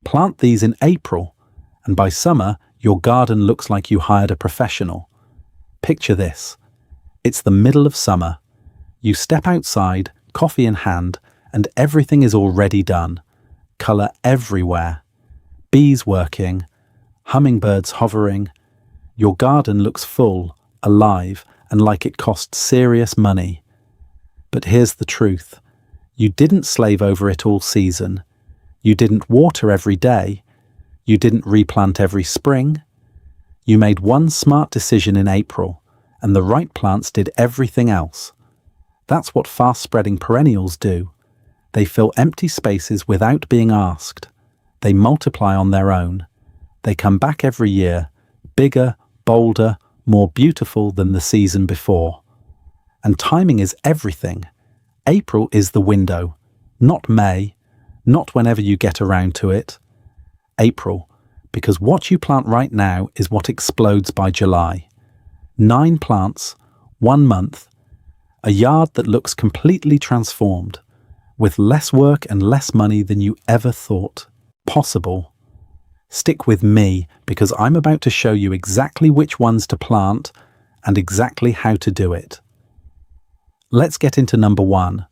Plant these in April, and by summer, your garden looks like you hired a professional. Picture this. It's the middle of summer. You step outside, coffee in hand, and everything is already done. Colour everywhere. Bees working, hummingbirds hovering. Your garden looks full, alive, and like it cost serious money. But here's the truth. You didn't slave over it all season. You didn't water every day. You didn't replant every spring. You made one smart decision in April, and the right plants did everything else. That's what fast-spreading perennials do. They fill empty spaces without being asked. They multiply on their own. They come back every year, bigger, bolder, more beautiful than the season before. And timing is everything. April is the window, not May, not whenever you get around to it. April, because what you plant right now is what explodes by July. 9 plants, 1 month, a yard that looks completely transformed, with less work and less money than you ever thought possible. Stick with me, because I'm about to show you exactly which ones to plant and exactly how to do it. Let's get into number 1.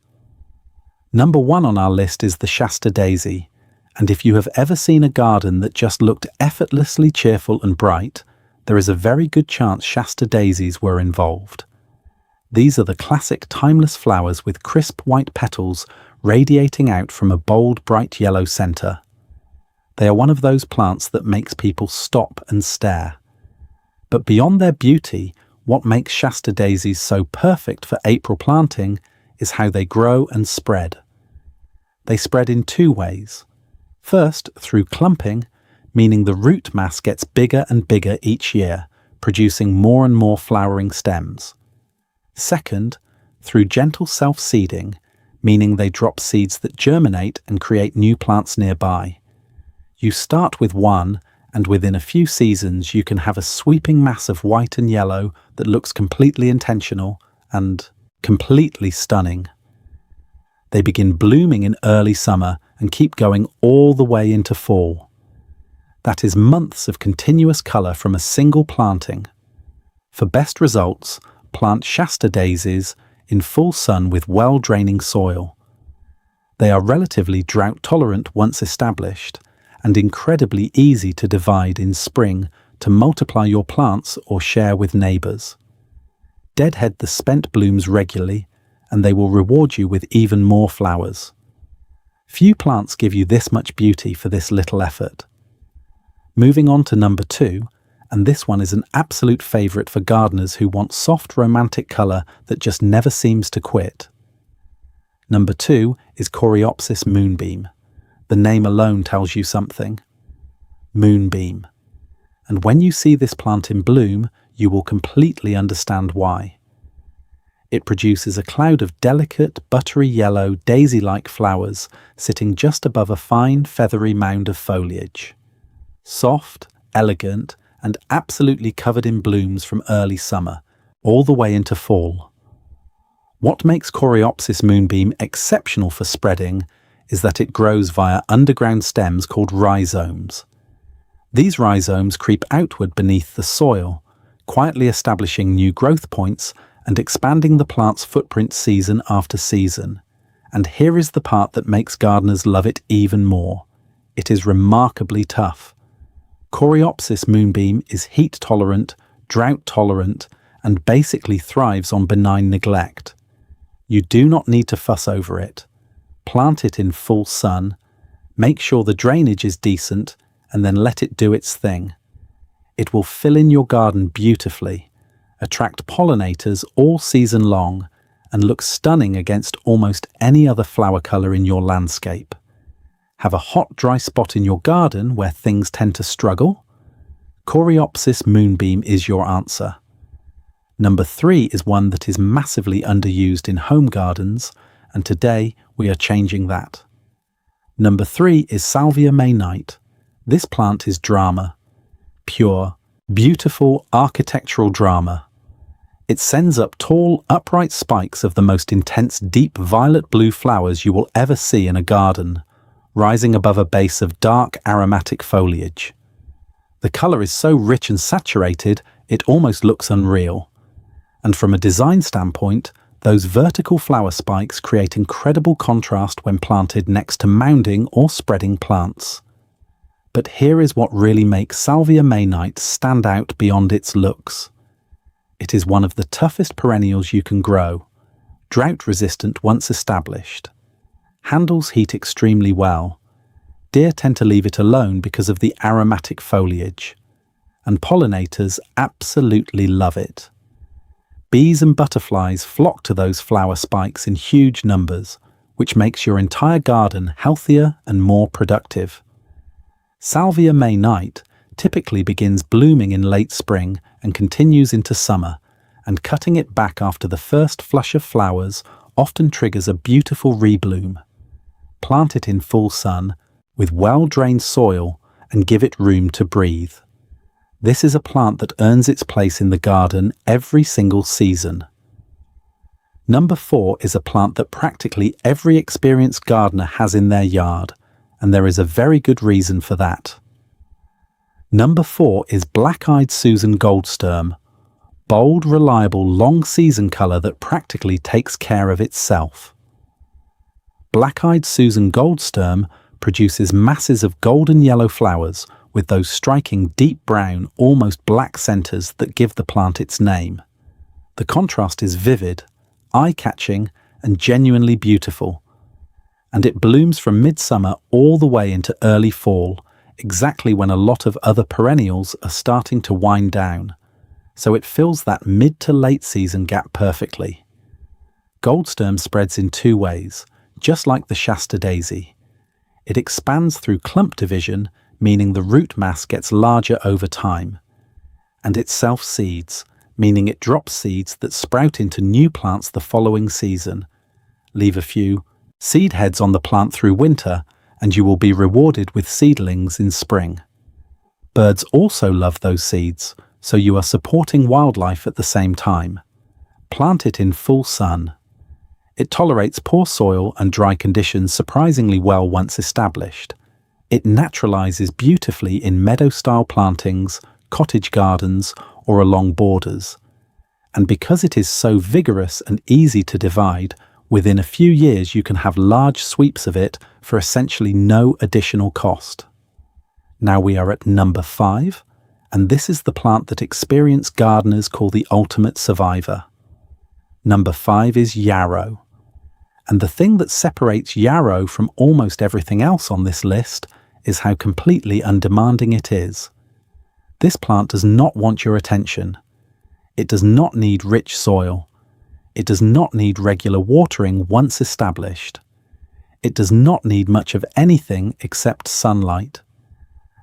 Number 1 on our list is the Shasta Daisy, and if you have ever seen a garden that just looked effortlessly cheerful and bright, there is a very good chance Shasta Daisies were involved. These are the classic timeless flowers with crisp white petals radiating out from a bold bright yellow centre. They are one of those plants that makes people stop and stare. But beyond their beauty, what makes Shasta Daisies so perfect for April planting is how they grow and spread. They spread in 2 ways. First, through clumping, meaning the root mass gets bigger and bigger each year, producing more and more flowering stems. Second, through gentle self-seeding, meaning they drop seeds that germinate and create new plants nearby. You start with one, and within a few seasons you can have a sweeping mass of white and yellow that looks completely intentional and completely stunning. They begin blooming in early summer and keep going all the way into fall. That is months of continuous colour from a single planting. For best results, plant Shasta Daisies in full sun with well-draining soil. They are relatively drought-tolerant once established, and incredibly easy to divide in spring to multiply your plants or share with neighbours. Deadhead the spent blooms regularly, and they will reward you with even more flowers. Few plants give you this much beauty for this little effort. Moving on to number 2, and this one is an absolute favourite for gardeners who want soft romantic colour that just never seems to quit. Number 2 is Coreopsis Moonbeam. The name alone tells you something. Moonbeam. And when you see this plant in bloom, you will completely understand why. It produces a cloud of delicate, buttery yellow, daisy-like flowers sitting just above a fine, feathery mound of foliage. Soft, elegant, and absolutely covered in blooms from early summer, all the way into fall. What makes Coreopsis Moonbeam exceptional for spreading is that it grows via underground stems called rhizomes. These rhizomes creep outward beneath the soil, quietly establishing new growth points and expanding the plant's footprint season after season. And here is the part that makes gardeners love it even more. It is remarkably tough. Coreopsis Moonbeam is heat-tolerant, drought-tolerant, and basically thrives on benign neglect. You do not need to fuss over it. Plant it in full sun, make sure the drainage is decent, and then let it do its thing. It will fill in your garden beautifully, attract pollinators all season long, and look stunning against almost any other flower colour in your landscape. Have a hot, dry spot in your garden where things tend to struggle? Coreopsis Moonbeam is your answer. Number 3 is one that is massively underused in home gardens, and today we are changing that. Number 3 is Salvia May Night. This plant is drama. Pure, beautiful architectural drama. It sends up tall, upright spikes of the most intense deep violet-blue flowers you will ever see in a garden, rising above a base of dark aromatic foliage. The colour is so rich and saturated, it almost looks unreal. And from a design standpoint, those vertical flower spikes create incredible contrast when planted next to mounding or spreading plants. But here is what really makes Salvia May Night stand out beyond its looks. It is one of the toughest perennials you can grow, drought-resistant once established. Handles heat extremely well. Deer tend to leave it alone because of the aromatic foliage. And pollinators absolutely love it. Bees and butterflies flock to those flower spikes in huge numbers, which makes your entire garden healthier and more productive. Salvia May Night typically begins blooming in late spring and continues into summer, and cutting it back after the first flush of flowers often triggers a beautiful rebloom. Plant it in full sun, with well-drained soil, and give it room to breathe. This is a plant that earns its place in the garden every single season. Number 4 is a plant that practically every experienced gardener has in their yard, and there is a very good reason for that. Number 4 is black-eyed Susan Goldsturm, bold, reliable, long-season colour that practically takes care of itself. Black-eyed Susan Goldsturm produces masses of golden yellow flowers with those striking deep brown, almost black centres that give the plant its name. The contrast is vivid, eye-catching, and genuinely beautiful. And it blooms from midsummer all the way into early fall, exactly when a lot of other perennials are starting to wind down. So it fills that mid to late season gap perfectly. Goldsturm spreads in 2 ways, just like the Shasta Daisy. It expands through clump division, meaning the root mass gets larger over time. And it self-seeds, meaning it drops seeds that sprout into new plants the following season. Leave a few seed heads on the plant through winter, and you will be rewarded with seedlings in spring. Birds also love those seeds, so you are supporting wildlife at the same time. Plant it in full sun. It tolerates poor soil and dry conditions surprisingly well once established. It naturalizes beautifully in meadow-style plantings, cottage gardens, or along borders. And because it is so vigorous and easy to divide, within a few years you can have large sweeps of it for essentially no additional cost. Now we are at number 5, and this is the plant that experienced gardeners call the ultimate survivor. Number 5 is Yarrow. And the thing that separates Yarrow from almost everything else on this list is how completely undemanding it is. This plant does not want your attention. It does not need rich soil. It does not need regular watering once established. It does not need much of anything except sunlight.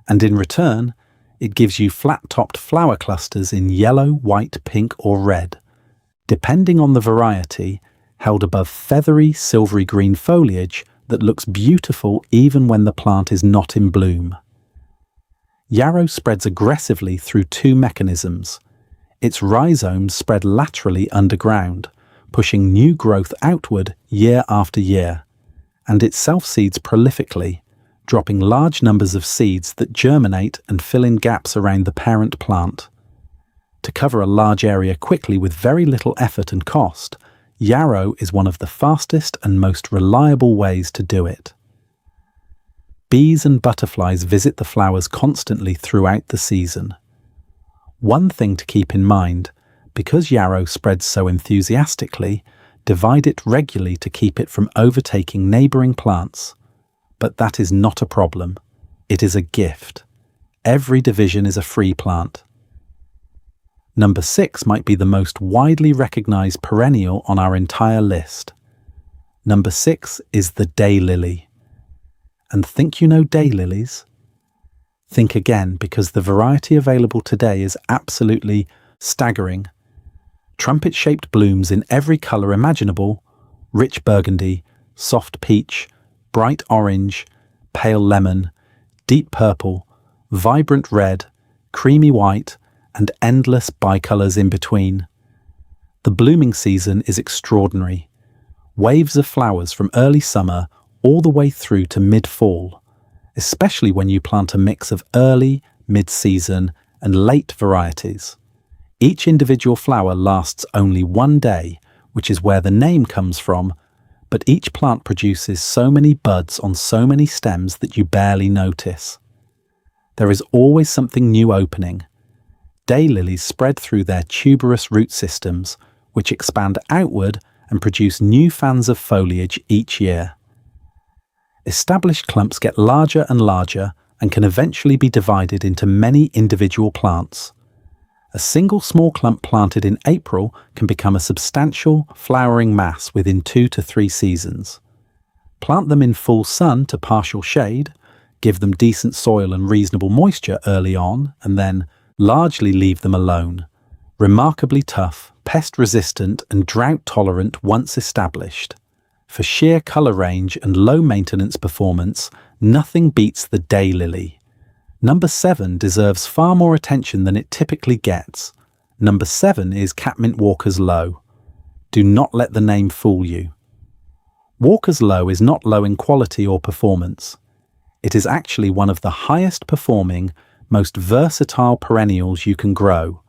And in return, it gives you flat-topped flower clusters in yellow, white, pink, or red, depending on the variety, held above feathery, silvery green foliage that looks beautiful even when the plant is not in bloom. Yarrow spreads aggressively through 2 mechanisms. Its rhizomes spread laterally underground, pushing new growth outward year after year, and it self-seeds prolifically, dropping large numbers of seeds that germinate and fill in gaps around the parent plant. To cover a large area quickly with very little effort and cost, Yarrow is one of the fastest and most reliable ways to do it. Bees and butterflies visit the flowers constantly throughout the season. One thing to keep in mind, because Yarrow spreads so enthusiastically, divide it regularly to keep it from overtaking neighbouring plants. But that is not a problem. It is a gift. Every division is a free plant. Number 6 might be the most widely recognised perennial on our entire list. Number 6 is the daylily. And think you know daylilies? Think again, because the variety available today is absolutely staggering. Trumpet-shaped blooms in every colour imaginable: rich burgundy, soft peach, bright orange, pale lemon, deep purple, vibrant red, creamy white, and endless bicolours in between. The blooming season is extraordinary. Waves of flowers from early summer all the way through to mid-fall, especially when you plant a mix of early, mid-season, and late varieties. Each individual flower lasts only one day, which is where the name comes from, but each plant produces so many buds on so many stems that you barely notice. There is always something new opening. Daylilies spread through their tuberous root systems, which expand outward and produce new fans of foliage each year. Established clumps get larger and larger and can eventually be divided into many individual plants. A single small clump planted in April can become a substantial flowering mass within 2 to 3 seasons. Plant them in full sun to partial shade, give them decent soil and reasonable moisture early on, and then largely leave them alone. Remarkably tough, pest-resistant and drought-tolerant once established. For sheer colour range and low maintenance performance, nothing beats the daylily. Number 7 deserves far more attention than it typically gets. Number 7 is Catmint Walker's Low. Do not let the name fool you. Walker's Low is not low in quality or performance. It is actually one of the highest performing, most versatile perennials you can grow.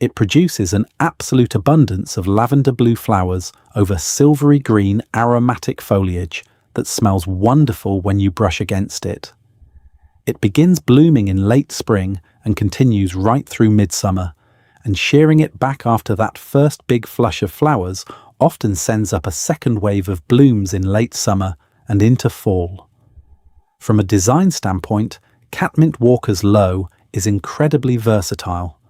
It produces an absolute abundance of lavender blue flowers over silvery green aromatic foliage that smells wonderful when you brush against it. It begins blooming in late spring and continues right through midsummer, and shearing it back after that first big flush of flowers often sends up a second wave of blooms in late summer and into fall. From a design standpoint, Catmint Walker's Low is incredibly versatile.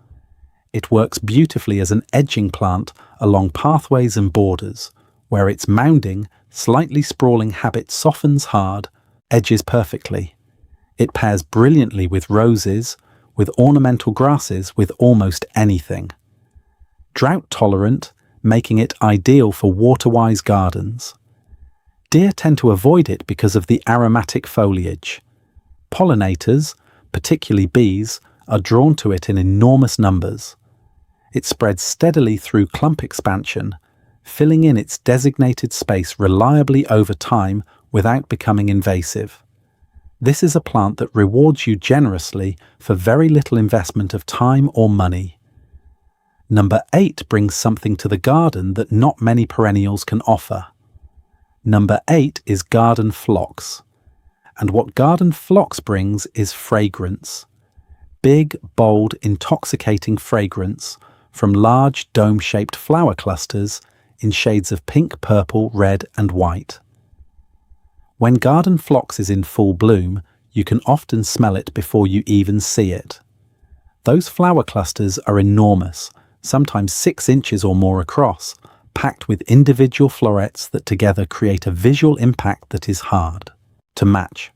It works beautifully as an edging plant along pathways and borders, where its mounding, slightly sprawling habit softens hard, edges perfectly. It pairs brilliantly with roses, with ornamental grasses, with almost anything. Drought-tolerant, making it ideal for water-wise gardens. Deer tend to avoid it because of the aromatic foliage. Pollinators, particularly bees, are drawn to it in enormous numbers. It spreads steadily through clump expansion, filling in its designated space reliably over time without becoming invasive. This is a plant that rewards you generously for very little investment of time or money. Number 8 brings something to the garden that not many perennials can offer. Number 8 is garden phlox. And what garden phlox brings is fragrance. Big, bold, intoxicating fragrance from large dome-shaped flower clusters in shades of pink, purple, red, and white. When garden phlox is in full bloom, you can often smell it before you even see it. Those flower clusters are enormous, sometimes 6 inches or more across, packed with individual florets that together create a visual impact that is hard to match.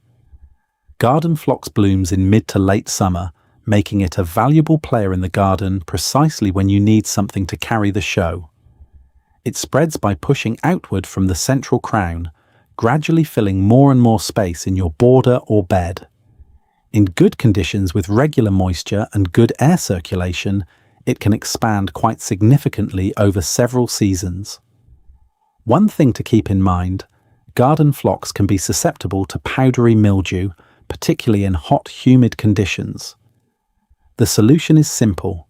Garden phlox blooms in mid to late summer, making it a valuable player in the garden precisely when you need something to carry the show. It spreads by pushing outward from the central crown, gradually filling more and more space in your border or bed. In good conditions with regular moisture and good air circulation, it can expand quite significantly over several seasons. One thing to keep in mind, garden phlox can be susceptible to powdery mildew, particularly in hot, humid conditions. The solution is simple.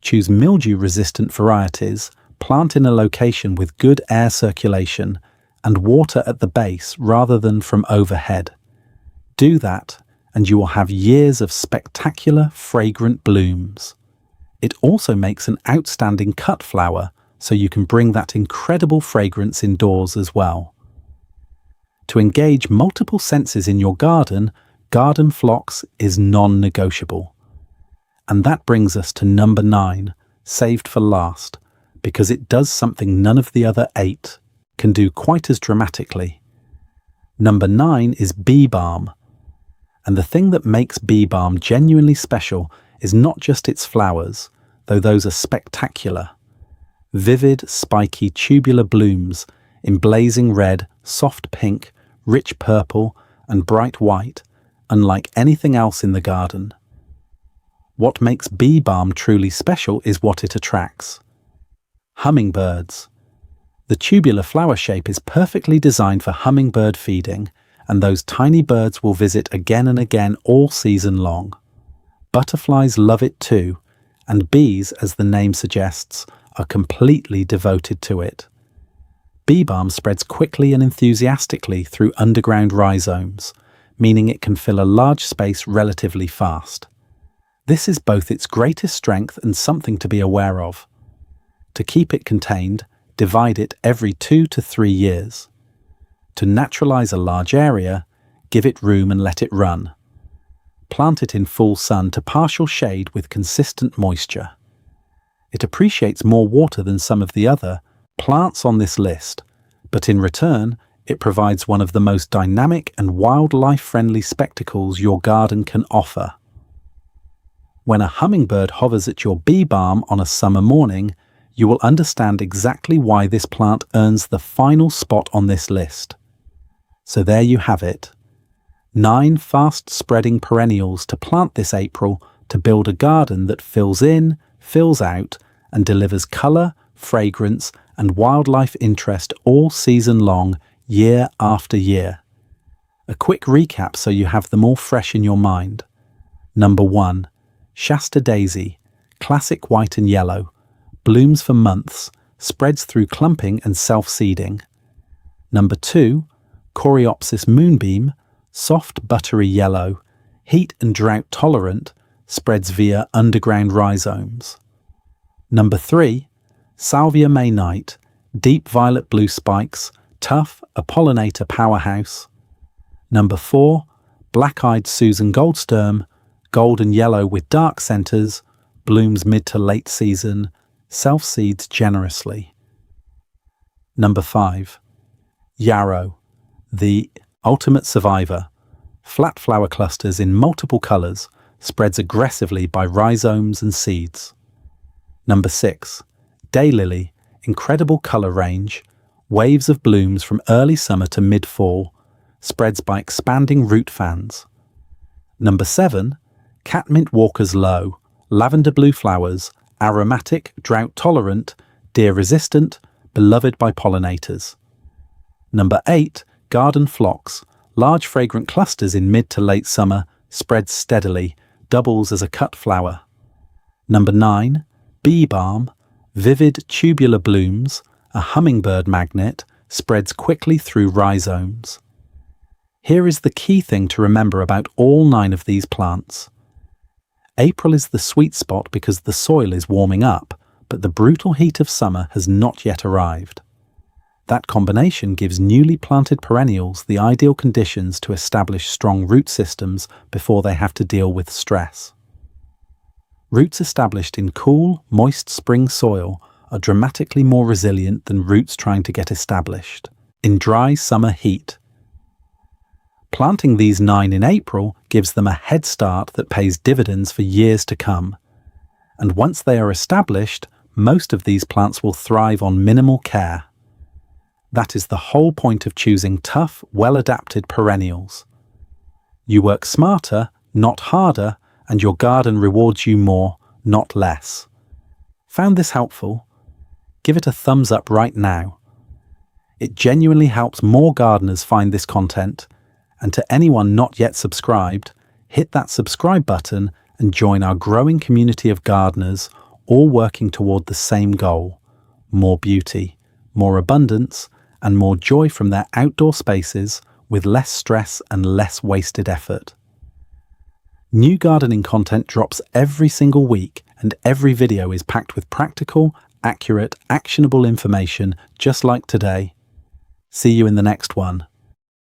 Choose mildew-resistant varieties, plant in a location with good air circulation, and water at the base rather than from overhead. Do that, and you will have years of spectacular, fragrant blooms. It also makes an outstanding cut flower, so you can bring that incredible fragrance indoors as well. To engage multiple senses in your garden, garden phlox is non-negotiable. And that brings us to number 9, saved for last, because it does something none of the other 8 can do quite as dramatically. Number 9 is bee balm. And the thing that makes bee balm genuinely special is not just its flowers, though those are spectacular. Vivid, spiky, tubular blooms in blazing red, soft pink, rich purple, and bright white, unlike anything else in the garden. What makes bee balm truly special is what it attracts. Hummingbirds. The tubular flower shape is perfectly designed for hummingbird feeding, and those tiny birds will visit again and again all season long. Butterflies love it too, and bees, as the name suggests, are completely devoted to it. Bee balm spreads quickly and enthusiastically through underground rhizomes, meaning it can fill a large space relatively fast. This is both its greatest strength and something to be aware of. To keep it contained, divide it every 2 to 3 years. To naturalize a large area, give it room and let it run. Plant it in full sun to partial shade with consistent moisture. It appreciates more water than some of the other plants on this list, but in return, it provides one of the most dynamic and wildlife-friendly spectacles your garden can offer. When a hummingbird hovers at your bee balm on a summer morning, you will understand exactly why this plant earns the final spot on this list. So there you have it. 9 fast-spreading perennials to plant this April to build a garden that fills in, fills out, and delivers colour, fragrance, and wildlife interest all season long, year after year. A quick recap so you have them all fresh in your mind. Number 1. Shasta Daisy, classic white and yellow, blooms for months, spreads through clumping and self-seeding. Number 2. Coreopsis Moonbeam, soft buttery yellow, heat and drought tolerant, spreads via underground rhizomes. Number 3. Salvia May Night, deep violet blue spikes, tough, a pollinator powerhouse. Number 4. Black-eyed Susan Goldsturm, golden yellow with dark centres, blooms mid to late season, self-seeds generously. Number 5. Yarrow, the ultimate survivor, flat flower clusters in multiple colours, spreads aggressively by rhizomes and seeds. Number 6. Daylily, incredible colour range, waves of blooms from early summer to mid-fall, spreads by expanding root fans. Number 7. Catmint Walker's Low, lavender blue flowers, aromatic, drought-tolerant, deer-resistant, beloved by pollinators. Number 8. Garden Phlox, large fragrant clusters in mid to late summer, spreads steadily, doubles as a cut flower. Number 9. Bee balm, vivid tubular blooms, a hummingbird magnet, spreads quickly through rhizomes. Here is the key thing to remember about all 9 of these plants. April is the sweet spot because the soil is warming up, but the brutal heat of summer has not yet arrived. That combination gives newly planted perennials the ideal conditions to establish strong root systems before they have to deal with stress. Roots established in cool, moist spring soil are dramatically more resilient than roots trying to get established in dry summer heat. Planting these 9 in April gives them a head start that pays dividends for years to come. And once they are established, most of these plants will thrive on minimal care. That is the whole point of choosing tough, well-adapted perennials. You work smarter, not harder, and your garden rewards you more, not less. Found this helpful? Give it a thumbs up right now. It genuinely helps more gardeners find this content, and to anyone not yet subscribed, hit that subscribe button and join our growing community of gardeners, all working toward the same goal: more beauty, more abundance, and more joy from their outdoor spaces with less stress and less wasted effort. New gardening content drops every single week, and every video is packed with practical, accurate, actionable information just like today. See you in the next one.